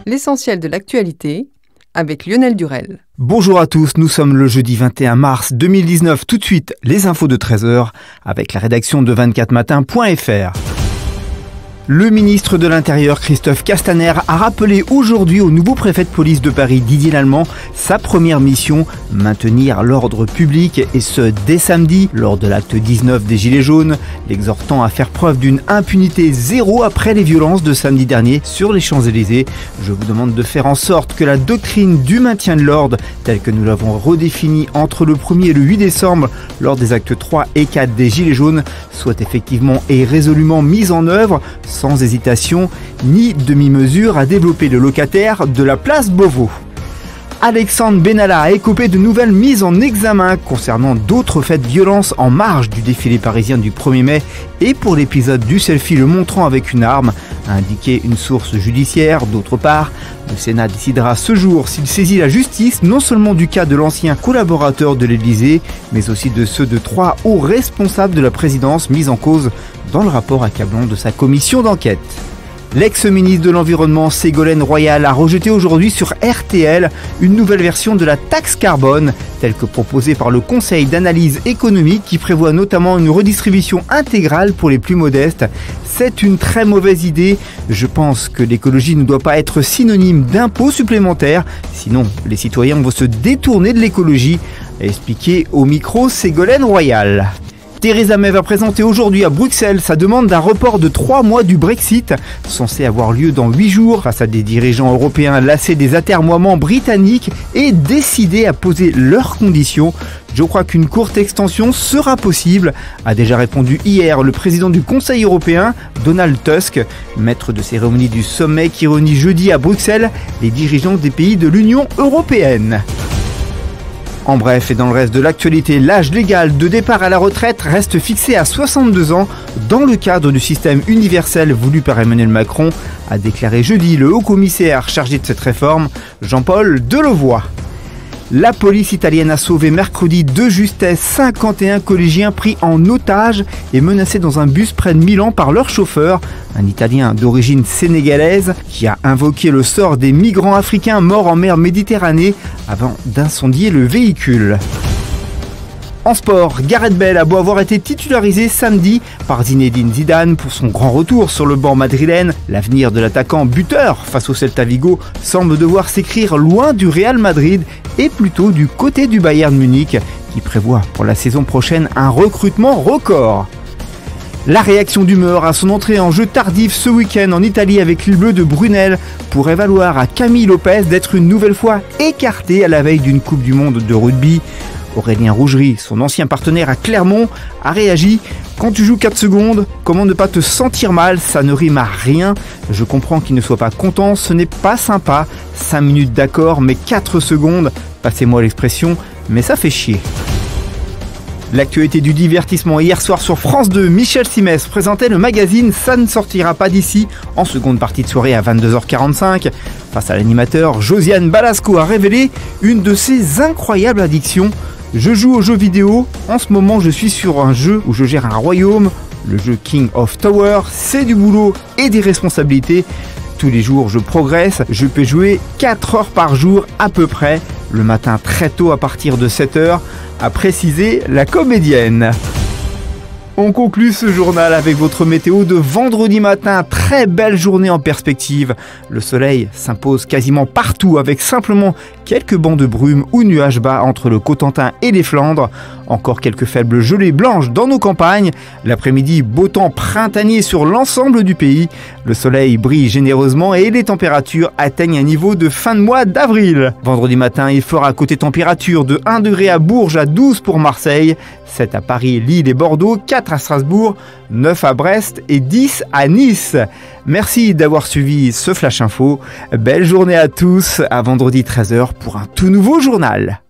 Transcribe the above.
L'essentiel de l'actualité avec Lionel Durel. Bonjour à tous, nous sommes le jeudi 21 mars 2019. Tout de suite, les infos de 13h avec la rédaction de 24matin.fr. Le ministre de l'Intérieur, Christophe Castaner, a rappelé aujourd'hui au nouveau préfet de police de Paris, Didier Lallement, sa première mission, maintenir l'ordre public, et ce dès samedi, lors de l'acte 19 des Gilets jaunes, l'exhortant à faire preuve d'une impunité zéro après les violences de samedi dernier sur les Champs-Élysées. Je vous demande de faire en sorte que la doctrine du maintien de l'ordre, telle que nous l'avons redéfinie entre le 1er et le 8 décembre, lors des actes 3 et 4 des Gilets jaunes, soit effectivement et résolument mise en œuvre, sans hésitation ni demi-mesure, a développé le locataire de la place Beauvau. Alexandre Benalla a écopé de nouvelles mises en examen concernant d'autres faits de violence en marge du défilé parisien du 1er mai et pour l'épisode du selfie le montrant avec une arme, a indiqué une source judiciaire. D'autre part, le Sénat décidera ce jour s'il saisit la justice non seulement du cas de l'ancien collaborateur de l'Élysée, mais aussi de ceux de 3 hauts responsables de la présidence mis en cause dans le rapport accablant de sa commission d'enquête. L'ex-ministre de l'Environnement Ségolène Royal a rejeté aujourd'hui sur RTL une nouvelle version de la taxe carbone, telle que proposée par le Conseil d'analyse économique qui prévoit notamment une redistribution intégrale pour les plus modestes. C'est une très mauvaise idée. Je pense que l'écologie ne doit pas être synonyme d'impôts supplémentaires, sinon les citoyens vont se détourner de l'écologie, a expliqué au micro Ségolène Royal. Theresa May va présenter aujourd'hui à Bruxelles sa demande d'un report de 3 mois du Brexit, censé avoir lieu dans 8 jours, face à des dirigeants européens lassés des atermoiements britanniques et décidés à poser leurs conditions. Je crois qu'une courte extension sera possible, a déjà répondu hier le président du Conseil européen, Donald Tusk, maître de cérémonie du sommet qui réunit jeudi à Bruxelles les dirigeants des pays de l'Union européenne. En bref, et dans le reste de l'actualité, l'âge légal de départ à la retraite reste fixé à 62 ans dans le cadre du système universel voulu par Emmanuel Macron, a déclaré jeudi le haut-commissaire chargé de cette réforme, Jean-Paul Delevoye. La police italienne a sauvé mercredi de justesse 51 collégiens pris en otage et menacés dans un bus près de Milan par leur chauffeur, un Italien d'origine sénégalaise qui a invoqué le sort des migrants africains morts en mer Méditerranée avant d'incendier le véhicule. En sport, Gareth Bale a beau avoir été titularisé samedi par Zinedine Zidane pour son grand retour sur le banc madrilène, l'avenir de l'attaquant buteur face au Celta Vigo semble devoir s'écrire loin du Real Madrid et plutôt du côté du Bayern Munich qui prévoit pour la saison prochaine un recrutement record. La réaction d'humeur à son entrée en jeu tardive ce week-end en Italie avec l'île bleue de Brunel pourrait valoir à Camille Lopez d'être une nouvelle fois écarté à la veille d'une Coupe du Monde de rugby. Aurélien Rougerie, son ancien partenaire à Clermont, a réagi « Quand tu joues 4 secondes, comment ne pas te sentir mal? Ça ne rime à rien. Je comprends qu'il ne soit pas content, ce n'est pas sympa. 5 minutes d'accord, mais 4 secondes, passez-moi l'expression, mais ça fait chier. » L'actualité du divertissement hier soir sur France 2, Michel Simès présentait le magazine Ça ne sortira pas d'ici en seconde partie de soirée à 22h45. Face à l'animateur, Josiane Balasco a révélé une de ses incroyables addictions. Je joue aux jeux vidéo, en ce moment je suis sur un jeu où je gère un royaume, le jeu King of Tower, c'est du boulot et des responsabilités. Tous les jours je progresse, je peux jouer 4 heures par jour à peu près, le matin très tôt à partir de 7h, a précisé la comédienne. On conclut ce journal avec votre météo de vendredi matin. Très belle journée en perspective. Le soleil s'impose quasiment partout avec simplement quelques bancs de brume ou nuages bas entre le Cotentin et les Flandres. Encore quelques faibles gelées blanches dans nos campagnes. L'après-midi, beau temps printanier sur l'ensemble du pays. Le soleil brille généreusement et les températures atteignent un niveau de fin de mois d'avril. Vendredi matin, il fera côté température de 1 degré à Bourges à 12 pour Marseille, 7 à Paris, Lille et Bordeaux, 4 à Strasbourg, 9 à Brest et 10 à Nice. Merci d'avoir suivi ce Flash Info. Belle journée à tous, à vendredi 13h pour un tout nouveau journal.